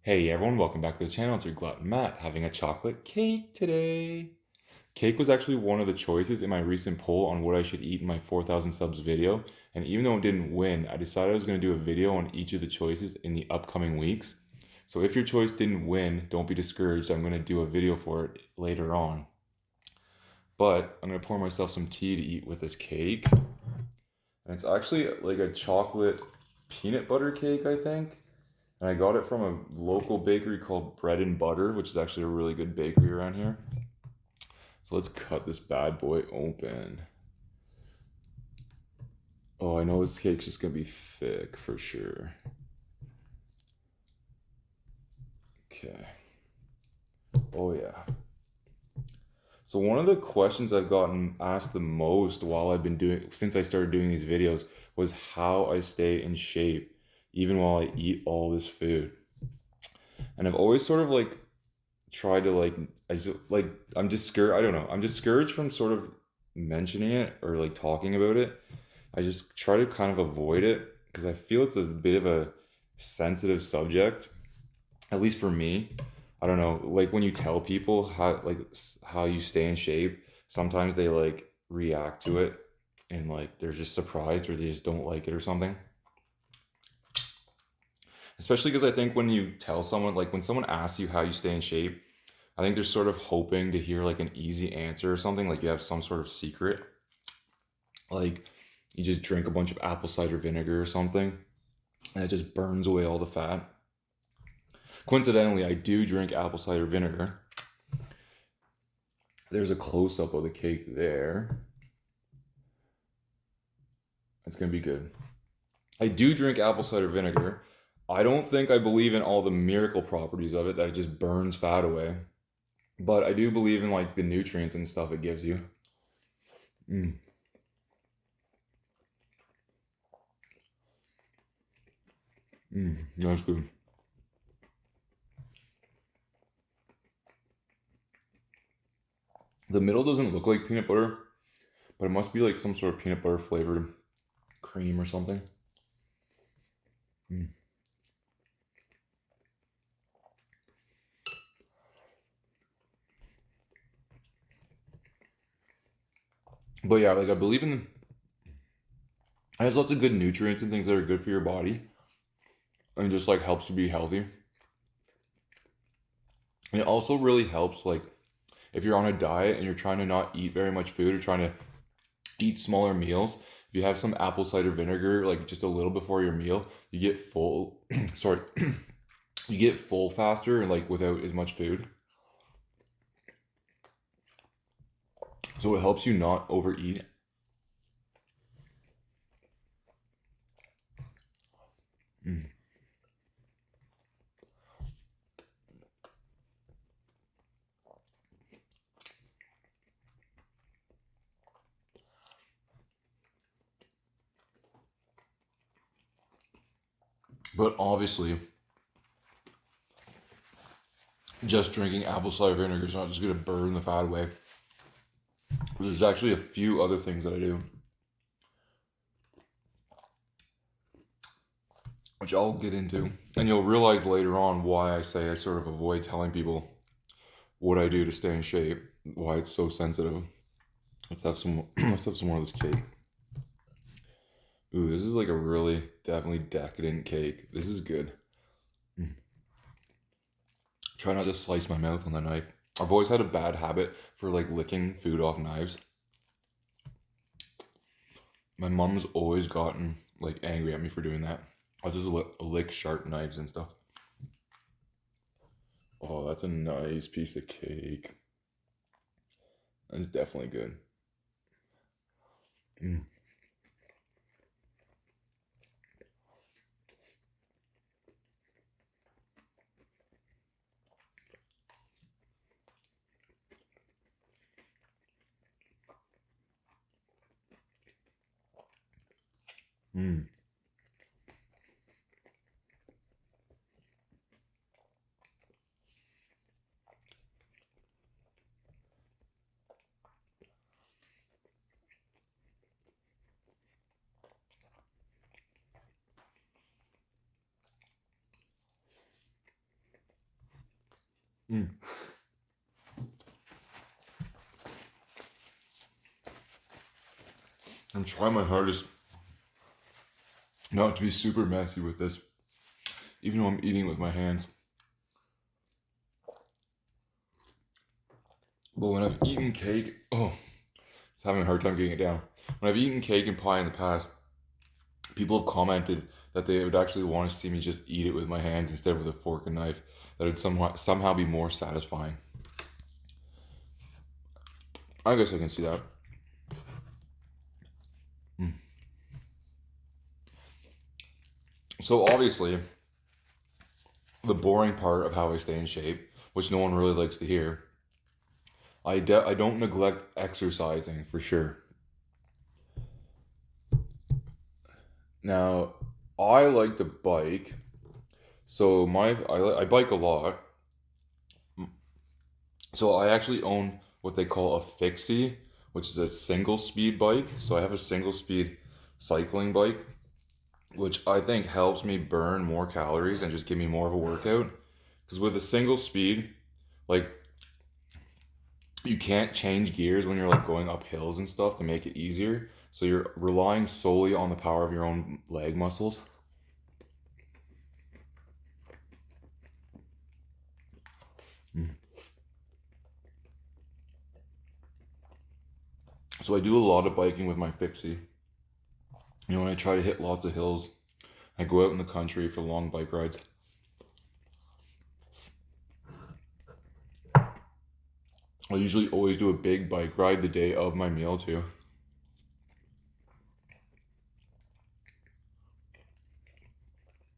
Hey everyone, welcome back to the channel. It's your glutton Matt having a chocolate cake today. Cake was actually one of the choices in my recent poll on what I should eat in my 4,000 subs video, and even though it didn't win, I decided I was going to do a video on each of the choices in the upcoming weeks. So if your choice didn't win, don't be discouraged. I'm going to do a video for it later on. But I'm going to pour myself some tea to eat with this cake. And it's actually like a chocolate peanut butter cake, I think. And I got it from a local bakery called Bread and Butter, which is actually a really good bakery around here. So let's cut this bad boy open. Oh, I know this cake's just gonna be thick for sure. Okay. Oh yeah. So one of the questions I've gotten asked the most while I've been doing since I started doing these videos was how I stay in shape even while I eat all this food. And I've always sort of like tried to like I'm discouraged. I don't know. I'm discouraged from sort of mentioning it or like talking about it. I just try to kind of avoid it because I feel it's a bit of a sensitive subject, at least for me. I don't know, like when you tell people how you stay in shape, sometimes they like react to it and like they're just surprised or they just don't like it or something. Especially because I think when you tell someone, like when someone asks you how you stay in shape, I think they're sort of hoping to hear like an easy answer or something, like you have some sort of secret. Like you just drink a bunch of apple cider vinegar or something, and it just burns away all the fat. Coincidentally, I do drink apple cider vinegar. There's a close up of the cake there. It's gonna be good. I do drink apple cider vinegar. I don't think I believe in all the miracle properties of it that it just burns fat away. But I do believe in like the nutrients and stuff it gives you. Mm, that's good. The middle doesn't look like peanut butter, but it must be like some sort of peanut butter flavored cream or something. Mm. But yeah, like I believe in it has lots of good nutrients and things that are good for your body and just like helps you be healthy. And it also really helps like if you're on a diet and you're trying to not eat very much food or trying to eat smaller meals, if you have some apple cider vinegar like just a little before your meal, you get full sorry, you get full faster and like without as much food. So it helps you not overeat. Mm. But obviously, just drinking apple cider vinegar is not just gonna burn the fat away. There's actually a few other things that I do, which I'll get into, and you'll realize later on why I say I sort of avoid telling people what I do to stay in shape, why it's so sensitive. Let's have some. Let's have some more of this cake. Ooh, this is like a really definitely decadent cake. This is good. Mm. Try not to slice my mouth on the knife. I've always had a bad habit for like licking food off knives. My mom's always gotten like angry at me for doing that. I'll just lick sharp knives and stuff. Oh, that's a nice piece of cake. That's definitely good. Mm. Mm. Mm. I'm trying my hardest not to be super messy with this, even though I'm eating with my hands. But when I've eaten cake, it's having a hard time getting it down. When I've eaten cake and pie in the past, people have commented that they would actually want to see me just eat it with my hands instead of with a fork and knife. That would somehow be more satisfying. I guess I can see that. So obviously, the boring part of how I stay in shape, which no one really likes to hear, I don't neglect exercising for sure. Now, I like to bike, so I bike a lot. So I actually own what they call a fixie, which is a single speed bike. So I have a single speed cycling bike, which I think helps me burn more calories and just give me more of a workout. Because with a single speed, like you can't change gears when you're like going up hills and stuff to make it easier. So you're relying solely on the power of your own leg muscles. So I do a lot of biking with my fixie. You know, when I try to hit lots of hills, I go out in the country for long bike rides. I usually always do a big bike ride the day of my meal too.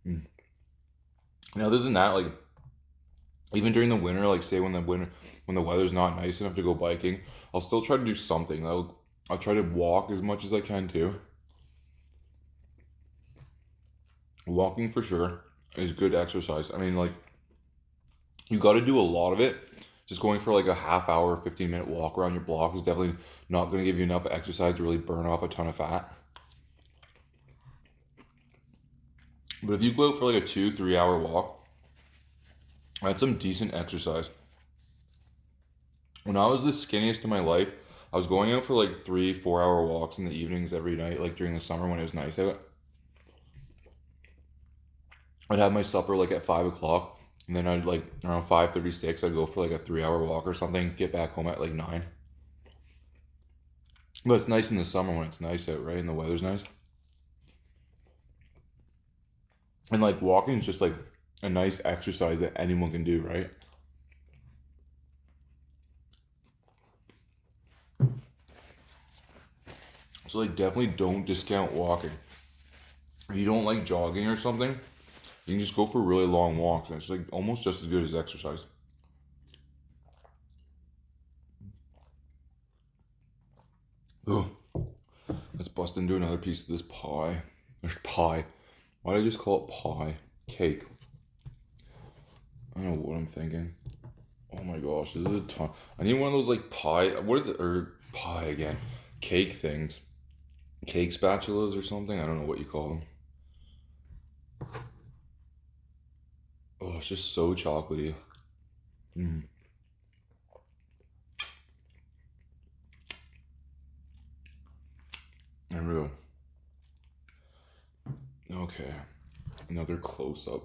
And other than that, like even during the winter, like say when the weather's not nice enough to go biking, I'll still try to do something. I'll try to walk as much as I can too. Walking for sure is good exercise. I mean, like you got to do a lot of it. Just going for like a half hour, 15-minute walk around your block is definitely not going to give you enough exercise to really burn off a ton of fat. But if you go out for like a 2-3 hour walk, that's some decent exercise. When I was the skinniest in my life, I was going out for like 3-4 hour walks in the evenings every night, like during the summer when it was nice out. I'd have my supper like at 5 o'clock, and then I'd like around 5:36, I'd go for like a 3 hour walk or something, get back home at like 9. But it's nice in the summer when it's nice out, right? And the weather's nice. And like walking is just like a nice exercise that anyone can do, right? So like definitely don't discount walking. If you don't like jogging or something, you can just go for really long walks and it's like almost just as good as exercise. Ugh. Let's bust into another piece of this pie. There's pie. Why did I just call it pie? Cake. I don't know what I'm thinking. Oh my gosh, this is a ton. I need one of those like pie. What are the pie again? Cake things. Cake spatulas or something. I don't know what you call them. Oh, it's just so chocolatey. Mm. Unreal. Okay, another close up.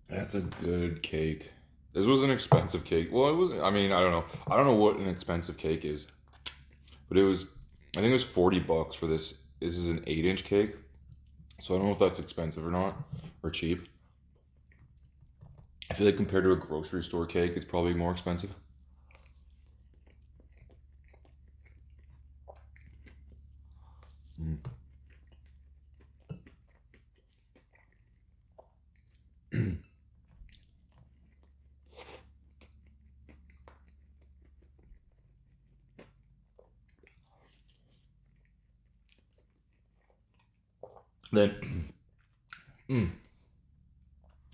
That's a good cake. This was an expensive cake. Well, it wasn't. I mean, I don't know. I don't know what an expensive cake is, but it was. I think it was $40 for this. This is an 8-inch cake, so I don't know if that's expensive or not, or cheap. I feel like compared to a grocery store cake, it's probably more expensive. Mm. Then, mm,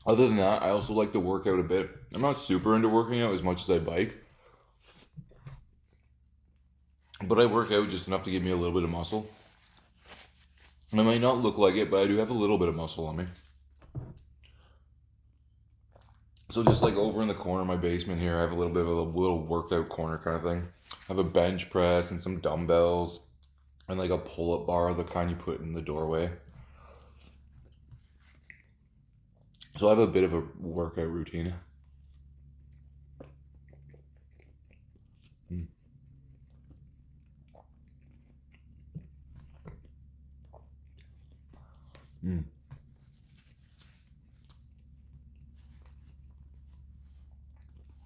other than that, I also like to work out a bit. I'm not super into working out as much as I bike, but I work out just enough to give me a little bit of muscle. And I might not look like it, but I do have a little bit of muscle on me. So just like over in the corner of my basement here, I have a little bit of a little workout corner kind of thing. I have a bench press and some dumbbells and like a pull-up bar, the kind you put in the doorway. So I have a bit of a workout routine. Mm. Mm.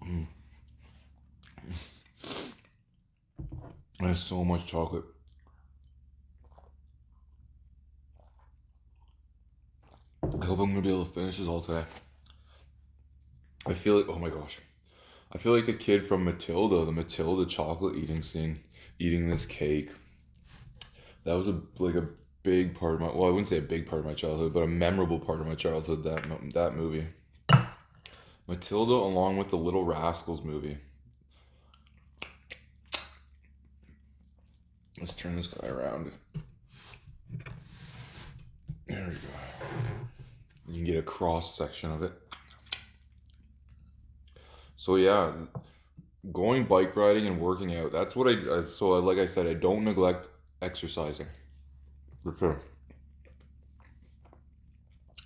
Mm. There's so much chocolate. I hope I'm gonna be able to finish this all today. I feel like, oh my gosh, I feel like the kid from Matilda, the Matilda chocolate eating scene, eating this cake. That was a big part of my, well, I wouldn't say a big part of my childhood, but a memorable part of my childhood. That movie, Matilda, along with the Little Rascals movie. Let's turn this guy around. There we go. You can get a cross section of it. So yeah, going bike riding and working out. That's what so like I said, I don't neglect exercising. For sure.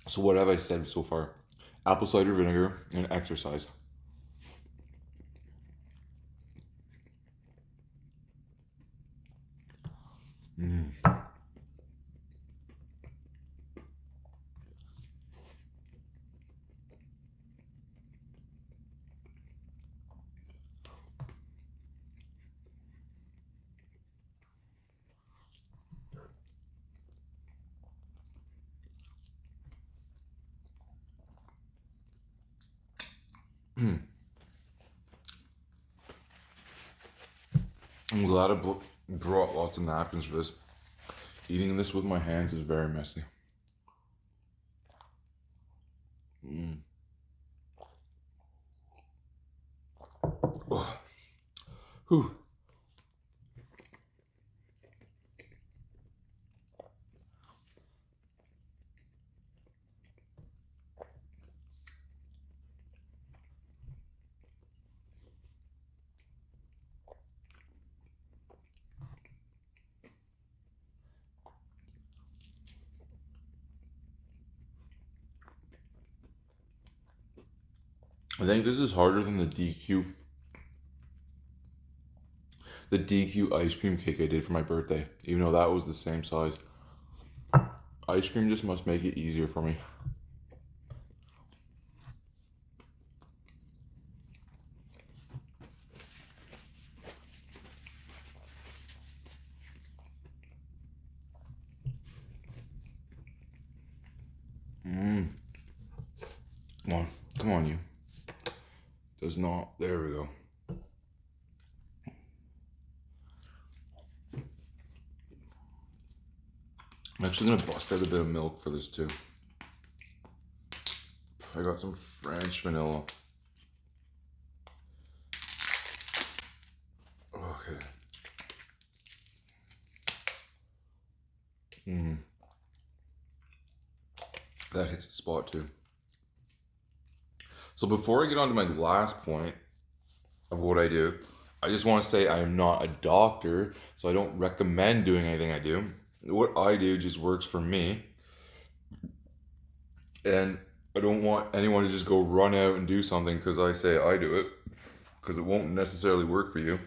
So what have I said so far? Apple cider vinegar and exercise. Mm. I'm glad I brought lots of napkins for this. Eating this with my hands is very messy. Mm. Oh. Whew. I think this is harder than the DQ ice cream cake I did for my birthday, even though that was the same size. Ice cream just must make it easier for me. Mm. Come on, you. Does not. There we go. I'm actually gonna bust out a bit of milk for this too. I got some French vanilla. Okay. Mm. That hits the spot too. So before I get on to my last point of what I do, I just want to say I am not a doctor, so I don't recommend doing anything I do. What I do just works for me, and I don't want anyone to just go run out and do something because I say I do it, because it won't necessarily work for you,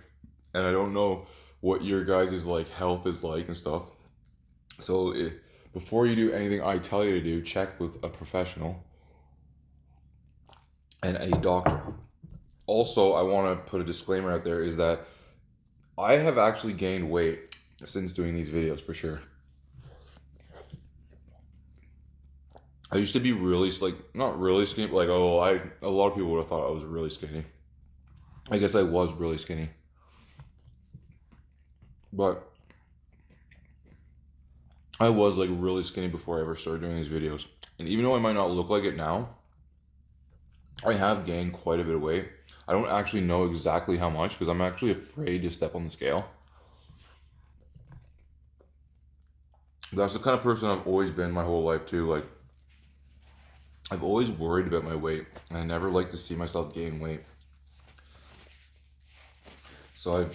and I don't know what your guys' like health is like and stuff. So before you do anything I tell you to do, check with a professional and a doctor. Also, I want to put a disclaimer out there is that I have actually gained weight since doing these videos for sure. I used to be really like not really skinny, like a lot of people would have thought I was really skinny. I guess I was really skinny. But I was like really skinny before I ever started doing these videos. And even though I might not look like it now, I have gained quite a bit of weight. I don't actually know exactly how much because I'm actually afraid to step on the scale. That's the kind of person I've always been my whole life too. Like, I've always worried about my weight, and I never like to see myself gain weight. So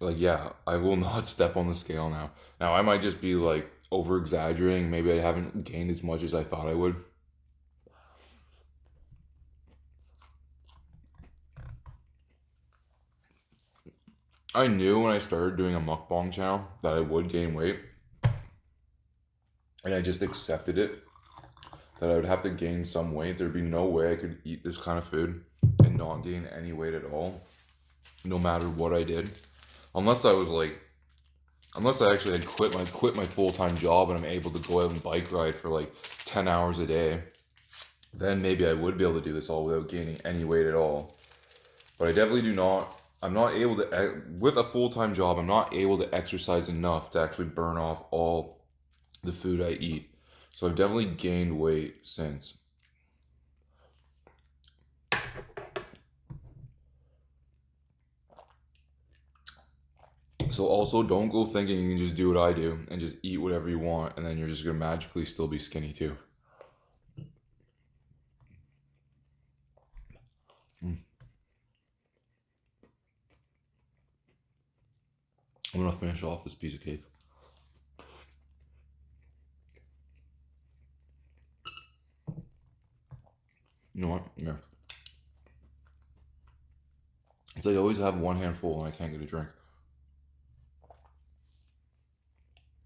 yeah, I will not step on the scale now. Now I might just be like over exaggerating. Maybe I haven't gained as much as I thought I would. I knew when I started doing a mukbang channel that I would gain weight, and I just accepted it, that I would have to gain some weight. There'd be no way I could eat this kind of food and not gain any weight at all, no matter what I did. Unless I was like, unless I actually had quit my full-time job and I'm able to go out and bike ride for like 10 hours a day, then maybe I would be able to do this all without gaining any weight at all. But I definitely do not. I'm not able to, with a full-time job, I'm not able to exercise enough to actually burn off all the food I eat. So I've definitely gained weight since. So also don't go thinking you can just do what I do and just eat whatever you want and then you're just gonna magically still be skinny too. I'm gonna finish off this piece of cake. You know what? Yeah. It's like I always have one hand full and I can't get a drink.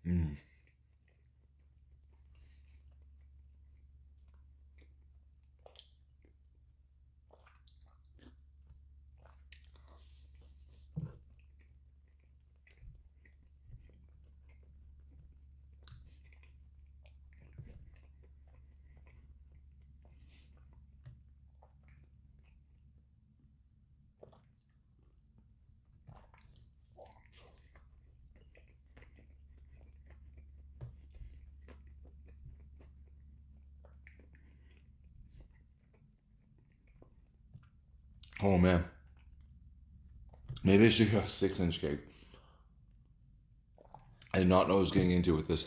Mm. Oh man. Maybe I should get a 6-inch cake. I did not know I was getting into with this.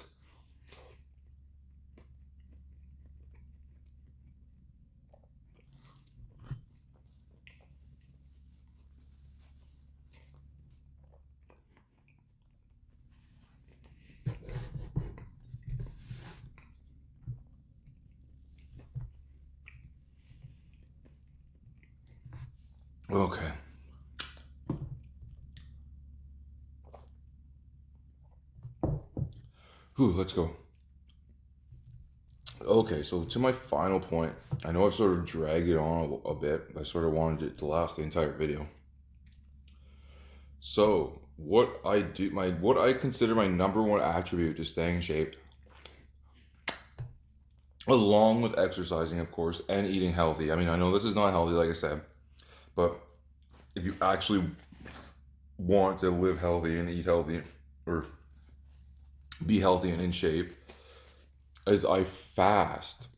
Okay. Whew, let's go. Okay, so to my final point, I know I've sort of dragged it on a bit. I sort of wanted it to last the entire video. So what I consider my number one attribute to staying in shape, along with exercising, of course, and eating healthy. I mean, I know this is not healthy, like I said, but if you actually want to live healthy and eat healthy, or be healthy and in shape, is I fast.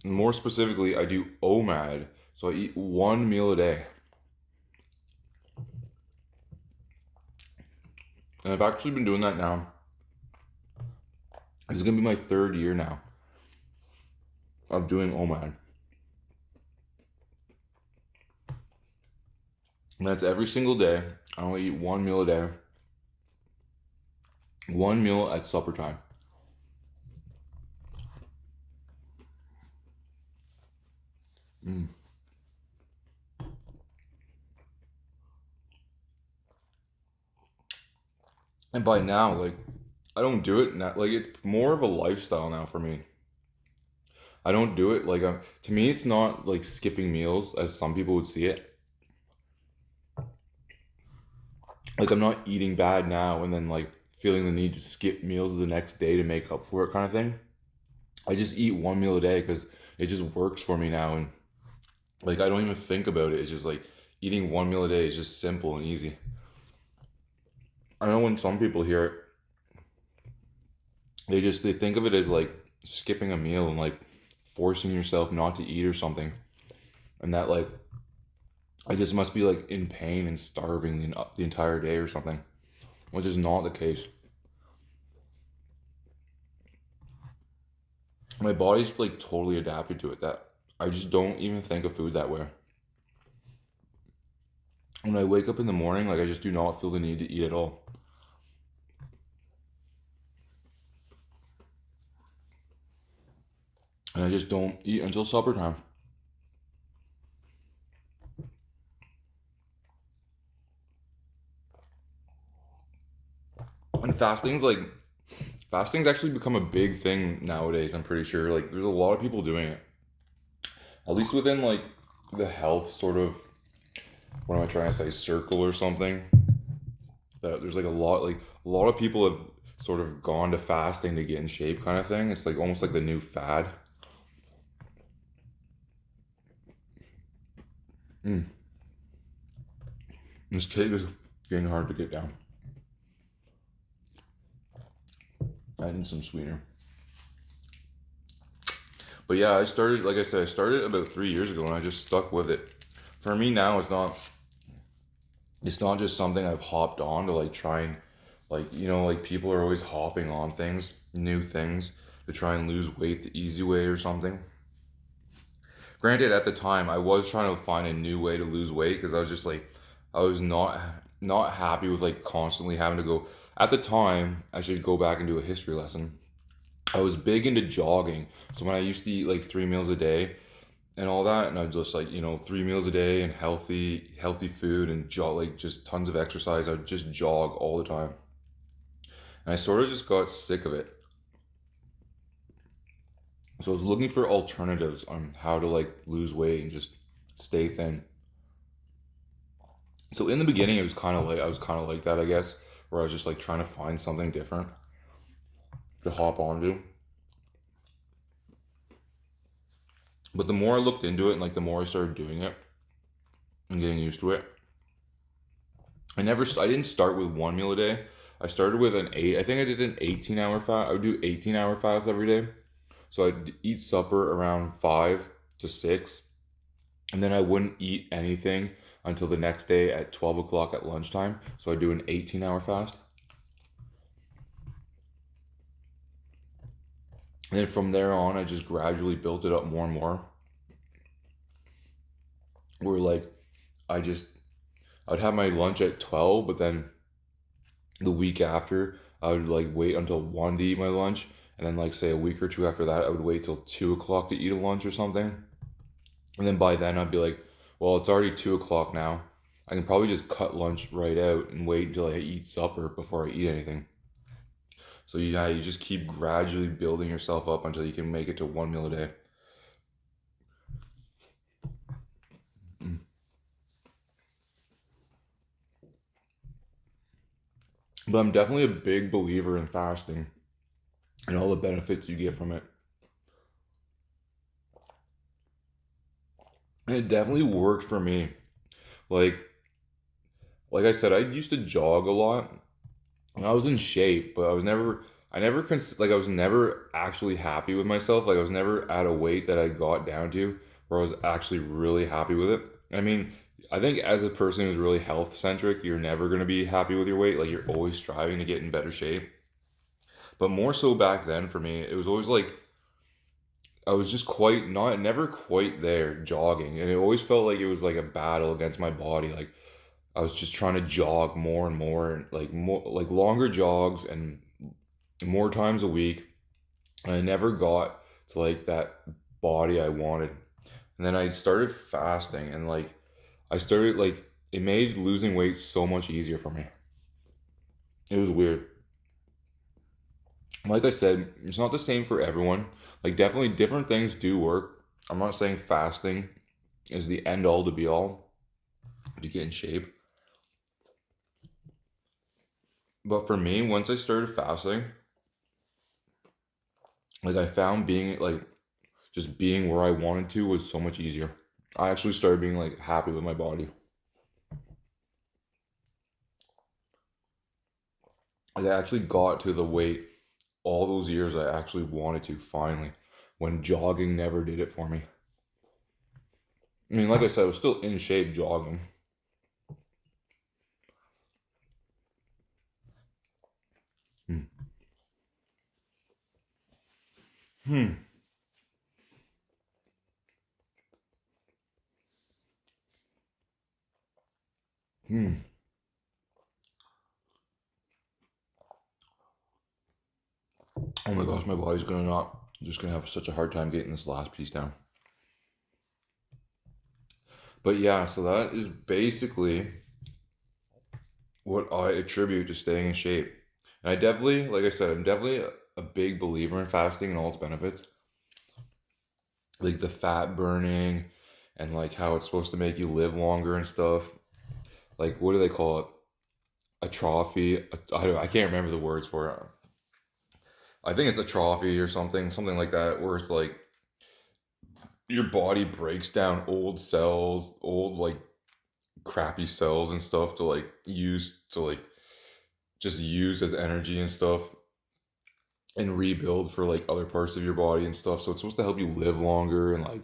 And more specifically, I do OMAD. So I eat one meal a day. And I've actually been doing that now. This is gonna be my 3rd year now of doing OMAD. And that's every single day. I only eat one meal a day. One meal at supper time. Mm. And by now, like, I don't do it now. Like, it's more of a lifestyle now for me. I don't do it like to me. It's not like skipping meals as some people would see it. Like I'm not eating bad now and then like feeling the need to skip meals the next day to make up for it kind of thing. I just eat one meal a day because it just works for me now, and like I don't even think about it. It's just like eating one meal a day is just simple and easy. I know when some people hear it, they think of it as like skipping a meal and like forcing yourself not to eat or something, and that like I just must be like in pain and starving the entire day or something, which is not the case. my body's like totally adapted to it that I just don't even think of food that way. When I wake up in the morning, like I just do not feel the need to eat at all. And I just don't eat until supper time. And fasting's actually become a big thing nowadays, I'm pretty sure. Like there's a lot of people doing it. At least within like the health sort of, what am I trying to say, circle or something. That there's like a lot of people have sort of gone to fasting to get in shape kind of thing. It's like almost like the new fad. Mm. This cake is getting hard to get down. I need some sweetener. But yeah, I started, like I said, I started about 3 years ago and I just stuck with it. For me now, it's not just something I've hopped on to like try and, like, like people are always hopping on things, new things, to try and lose weight the easy way or something. Granted, at the time, I was trying to find a new way to lose weight because I was just like, I was not happy with like constantly having to go. At the time, I should go back and do a history lesson. I was big into jogging, so when I used to eat like 3 meals a day and all that, and I just like 3 meals a day and healthy food and jog, like just tons of exercise. I would just jog all the time, and I sort of just got sick of it. So I was looking for alternatives on how to like lose weight and just stay thin. So in the beginning, it was kind of like I was kind of like that, I guess, where I was just like trying to find something different to hop onto. But the more I looked into it and like the more I started doing it and getting used to it, I didn't start with 1 meal a day. I started with an eight. I think I did an 18-hour fast. I would do 18-hour fast every day. So I'd eat supper around 5 to 6, and then I wouldn't eat anything until the next day at 12 o'clock at lunchtime. So I do an 18-hour fast. And then from there on, I just gradually built it up more and more. Where like I just I'd have my lunch at 12, but then the week after I would like wait until 1 to eat my lunch, and then like say a week or two after that I would wait till 2 o'clock to eat a lunch or something. And then by then I'd be like, well, it's already 2 o'clock now. I can probably just cut lunch right out and wait until I eat supper before I eat anything. So yeah, you just keep gradually building yourself up until you can make it to 1 meal a day. Mm. But I'm definitely a big believer in fasting and all the benefits you get from it. And it definitely worked for me. Like like I said, I used to jog a lot. And I was in shape, but I was never actually happy with myself. Like I was never at a weight that I got down to where I was actually really happy with it. I mean, I think as a person who's really health centric, you're never going to be happy with your weight. Like you're always striving to get in better shape. But more so back then for me, it was always like I was just quite not never quite there jogging, and it always felt like it was like a battle against my body. Like I was just trying to jog more and more, like longer jogs and more times a week. And I never got to like that body I wanted. And then I started fasting, and like I started like it made losing weight so much easier for me. It was weird. Like I said, it's not the same for everyone. Like definitely different things do work. I'm not saying fasting is the end all to be all to get in shape. But for me, once I started fasting, like I found being like just being where I wanted to was so much easier. I actually started being like happy with my body. Like I actually got to the weight all those years I actually wanted to finally, when jogging never did it for me. I mean, like I said, I was still in shape jogging. Hmm. Hmm. Hmm. Oh my gosh, my body's gonna not just gonna have such a hard time getting this last piece down. But yeah, so that is basically what I attribute to staying in shape. And I definitely, like I said, I'm definitely a big believer in fasting and all its benefits. Like the fat burning and like how it's supposed to make you live longer and stuff. Like what do they call it? Atrophy. I can't remember the words for it. I think it's atrophy or something like that, where it's like your body breaks down old cells, old like crappy cells and stuff to like use to like just use as energy and stuff and rebuild for like other parts of your body and stuff. So it's supposed to help you live longer and like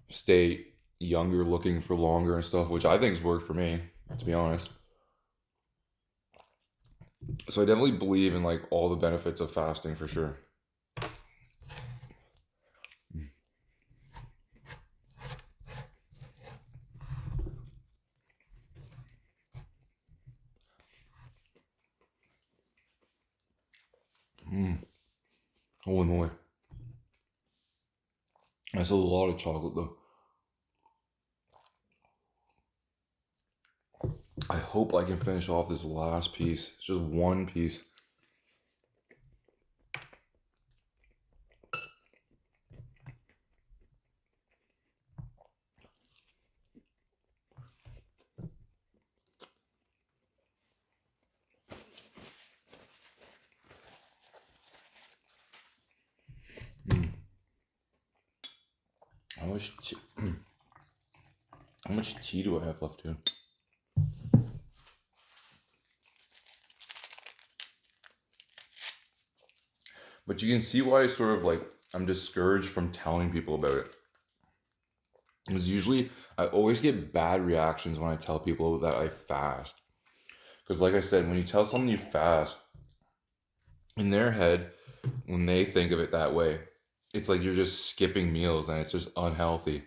stay younger looking for longer and stuff, which I think has worked for me, to be honest. So I definitely believe in like all the benefits of fasting for sure. Mm. Holy moly. That's a lot of chocolate though. I hope I can finish off this last piece. It's just one piece. Mm. How much tea, how much tea do I have left here? But you can see why I sort of like I'm discouraged from telling people about it. Because usually I always get bad reactions when I tell people that I fast. Because like I said, when you tell someone you fast, in their head, when they think of it that way, it's like you're just skipping meals and it's just unhealthy.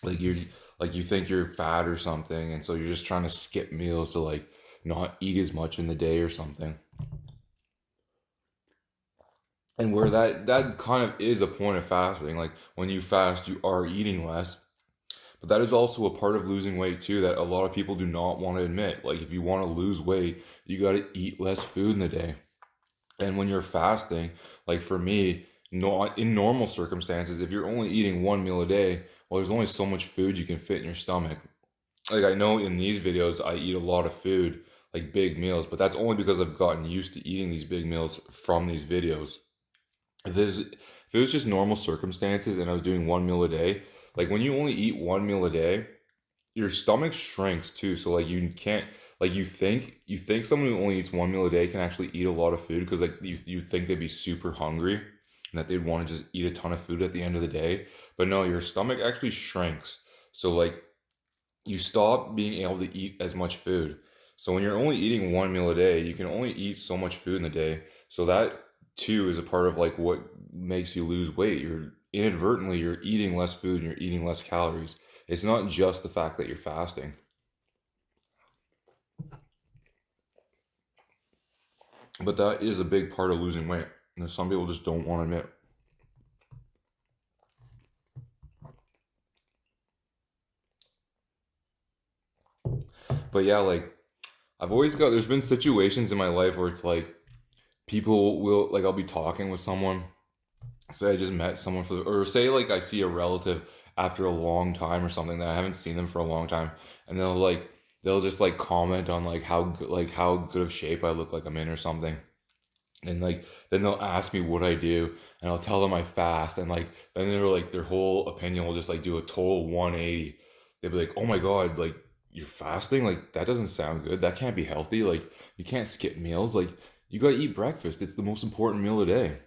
Like you think you're fat or something, and so you're just trying to skip meals to like not eat as much in the day or something. And where that kind of is a point of fasting. Like when you fast, you are eating less. But that is also a part of losing weight too that a lot of people do not want to admit. Like if you want to lose weight, you got to eat less food in the day. And when you're fasting, like for me, no, in normal circumstances, if you're only eating one meal a day, well, there's only so much food you can fit in your stomach. Like I know in these videos, I eat a lot of food, like big meals, but that's only because I've gotten used to eating these big meals from these videos. If it was just normal circumstances and I was doing one meal a day, like when you only eat one meal a day, your stomach shrinks too. So like you can't like you think someone who only eats one meal a day can actually eat a lot of food because like you think they'd be super hungry and that they'd want to just eat a ton of food at the end of the day. But no, your stomach actually shrinks. So like you stop being able to eat as much food. So when you're only eating one meal a day, you can only eat so much food in the day. So that too is a part of like what makes you lose weight. You're eating less food and you're eating less calories. It's not just the fact that you're fasting, but that is a big part of losing weight. And some people just don't want to admit. But yeah, like there's been situations in my life where it's like people will like I'll be talking with someone. Say I just met someone or say like I see a relative after a long time or something that I haven't seen them for a long time, and they'll just like comment on like how good of shape I look like I'm in or something, and like then they'll ask me what I do, and I'll tell them I fast, and like then they're like their whole opinion will just like do a total 180. They'll be like, oh my god, like you're fasting, like that doesn't sound good, that can't be healthy, like you can't skip meals, like you gotta eat breakfast, it's the most important meal a day.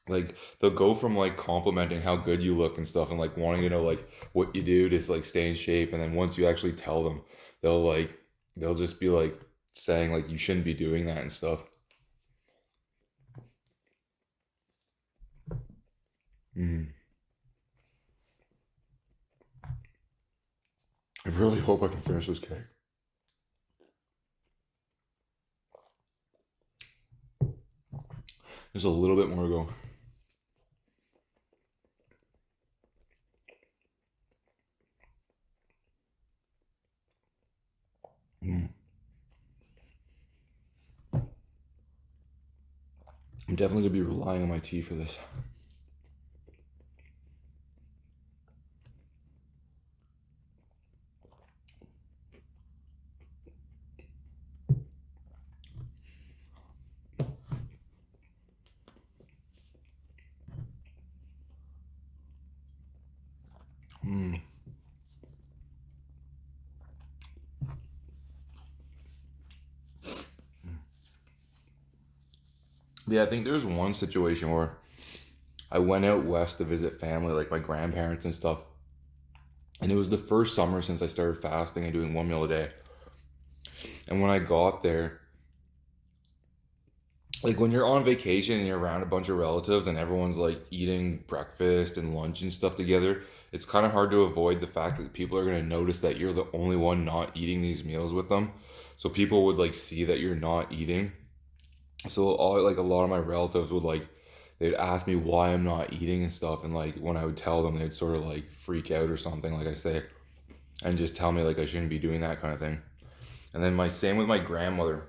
Like they'll go from like complimenting how good you look and stuff and like wanting to know like what you do to like stay in shape, and then once you actually tell them, they'll like they'll just be like saying like you shouldn't be doing that and stuff. Mm. I really hope I can finish this cake. There's a little bit more to go. Mm. I'm definitely gonna be relying on my tea for this. Mm. Yeah, I think there was one situation where I went out west to visit family, like my grandparents and stuff. And it was the first summer since I started fasting and doing one meal a day. And when I got there, like when you're on vacation and you're around a bunch of relatives and everyone's like eating breakfast and lunch and stuff together, it's kind of hard to avoid the fact that people are going to notice that you're the only one not eating these meals with them. So people would like see that you're not eating. So all like a lot of my relatives would like they'd ask me why I'm not eating and stuff, and like when I would tell them, they'd sort of like freak out or something, like I say, and just tell me like I shouldn't be doing that kind of thing. And then my same with my grandmother.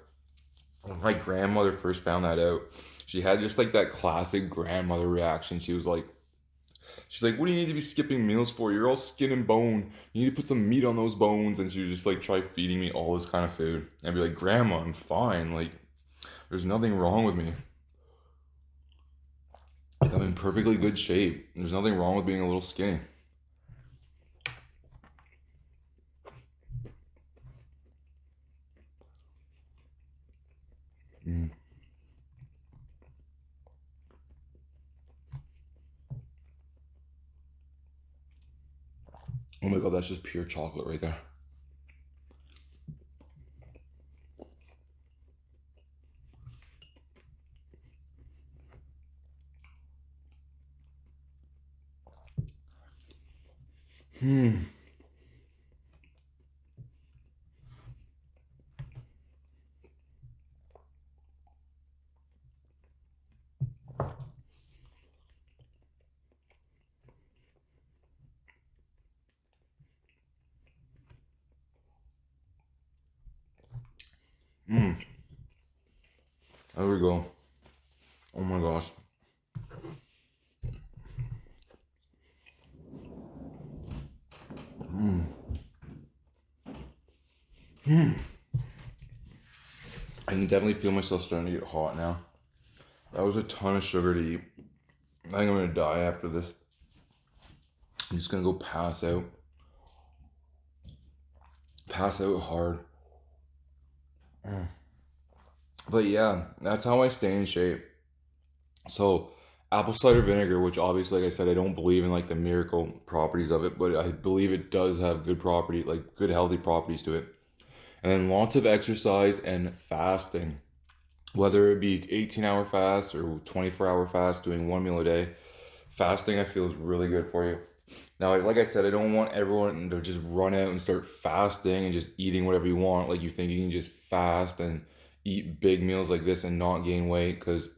When my grandmother first found that out, she had just like that classic grandmother reaction. She's like, "What do you need to be skipping meals for? You're all skin and bone. You need to put some meat on those bones." And she would just like try feeding me all this kind of food. And I'd be like, "Grandma, I'm fine. Like, there's nothing wrong with me. Like, I'm in perfectly good shape. There's nothing wrong with being a little skinny." Mm. Oh my god, that's just pure chocolate right there. Hmm. Hmm. There we go. Oh my gosh. Hmm. Hmm. I can definitely feel myself starting to get hot now. That was a ton of sugar to eat. I think I'm gonna die after this. I'm just gonna go pass out. Pass out hard. But yeah, that's how I stay in shape. So, apple cider vinegar, which obviously, like I said, I don't believe in like the miracle properties of it, but I believe it does have good property, like good healthy properties to it. And then lots of exercise and fasting, whether it be 18-hour fast or 24-hour fast, doing one meal a day. Fasting, I feel, is really good for you. Now, like I said, I don't want everyone to just run out and start fasting and just eating whatever you want. Like you think you can just fast and eat big meals like this and not gain weight, because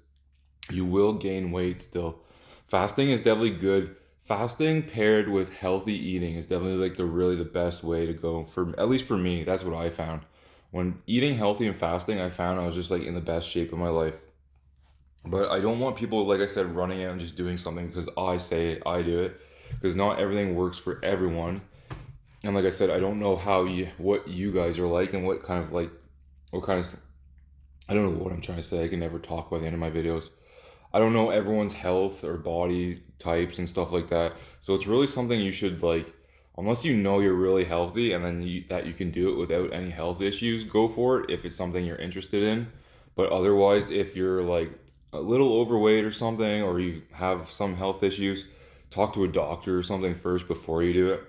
you will gain weight still. Fasting is definitely good. Fasting paired with healthy eating is definitely like the best way to go, for at least for me. That's what I found. When eating healthy and fasting, I found I was just like in the best shape of my life. But I don't want people, like I said, running out and just doing something because I say it, I do it. Because not everything works for everyone. And like I said, I don't know what you guys are like and what kind of, I don't know what I'm trying to say. I can never talk by the end of my videos. I don't know everyone's health or body types and stuff like that. So it's really something you should like, unless you know you're really healthy and then that you can do it without any health issues, go for it if it's something you're interested in. But otherwise, if you're like a little overweight or something, or you have some health issues, talk to a doctor or something first before you do it.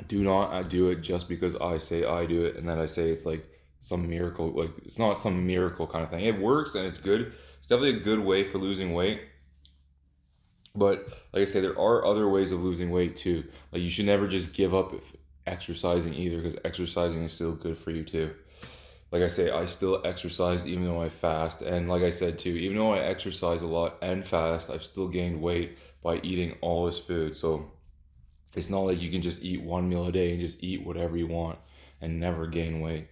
Do not do it just because I say I do it and then I say it's like some miracle. Like it's not some miracle kind of thing. It works and it's good. It's definitely a good way for losing weight. But like I say, there are other ways of losing weight too. Like you should never just give up if exercising either, because exercising is still good for you too. like I say, I still exercise even though I fast. And like I said too, even though I exercise a lot and fast, I've still gained weight by eating all this food. So it's not like you can just eat one meal a day and just eat whatever you want and never gain weight.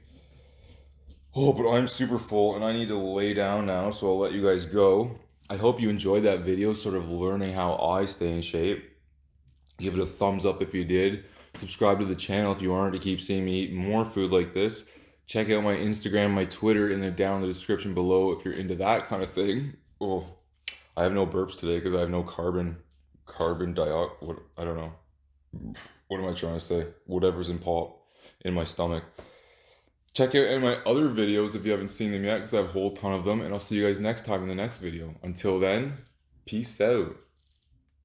Oh, but I'm super full and I need to lay down now, so I'll let you guys go. I hope you enjoyed that video, sort of learning how I stay in shape. Give it a thumbs up if you did. Subscribe to the channel if you wanted to keep seeing me eat more food like this. Check out my Instagram, my Twitter, and then down in the description below if you're into that kind of thing. Oh, I have no burps today because I have no carbon dioxide. What, I don't know. What am I trying to say? Whatever's in my stomach. Check out any of my other videos if you haven't seen them yet, because I have a whole ton of them, and I'll see you guys next time in the next video. Until then, peace out.